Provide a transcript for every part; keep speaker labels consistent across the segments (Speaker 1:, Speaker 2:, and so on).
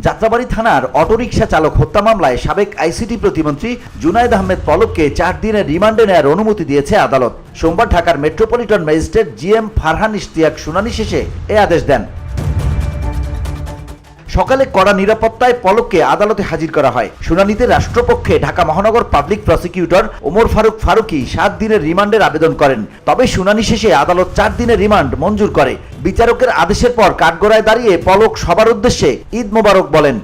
Speaker 1: যাত্রাবাড়ী থানার অটোরিকশা চালক হত্যা মামলায় সাবেক আইসিটি প্রতিমন্ত্রী জুনায়েদ আহমেদ পলককে 4 দিনের রিমান্ডে নেওয়ার অনুমতি দিয়েছে আদালত। সোমবার ঢাকার metropolitan magistrate GM Farhan Ishtiaq শুনানি শেষে এ আদেশ দেন। সকালে কড়া নিরাপত্তায় পলককে আদালতে হাজির করা হয়। শুনানিতে রাষ্ট্রপক্ষে ঢাকা মহানগর পাবলিক প্রসিকিউটর ওমর ফারুক ফারুকী 7 দিনের রিমান্ডের আবেদন করেন। তবে শুনানি শেষে আদালত 4 দিনের রিমান্ড মঞ্জুর করে। বিচারকের আদেশের পর কাঠগড়ায় দাঁড়িয়ে পলক সবার উদ্দেশ্যে ঈদ মোবারক বলেন।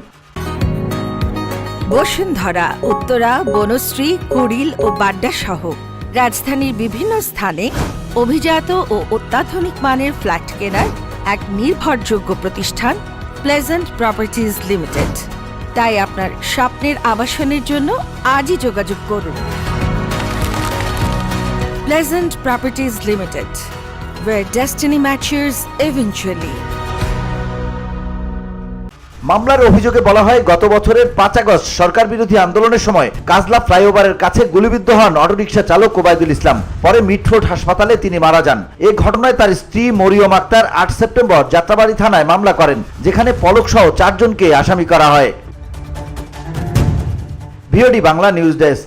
Speaker 2: বসুন্ধরা, উত্তরা, বনশ্রী, কুড়িল ও বাড্ডা সহ রাজধানীর বিভিন্ন স্থানে অভিজাত ও অত্যাধুনিক মানের ফ্ল্যাট কেনার এক নির্ভরযোগ্য প্রতিষ্ঠান প্লেজেন্ট প্রপার্টিজ লিমিটেড। তাই আপনার স্বপ্নের আবাসনের জন্য আজই যোগাযোগ করুন। Pleasant properties limited, where destiny matches eventually.
Speaker 1: মামলার অভিযোগে বলা হয়, গত বছরের 5 আগস্ট সরকার বিরোধী আন্দোলনের সময় কাজলা ফ্লাইওভারের কাছে গুলিবিদ্ধ হন অটোরিকশা চালক ওবায়দুল ইসলাম। পরে মিটফোর্ড হাসপাতালে তিনি মারা যান। এই ঘটনায় তার স্ত্রী মরিয়ম আক্তার 8 সেপ্টেম্বর যাত্রাবাড়ী থানায় মামলা করেন, যেখানে পলক সহ 4 জনকে আসামি করা হয়। VOD Bangla news desk.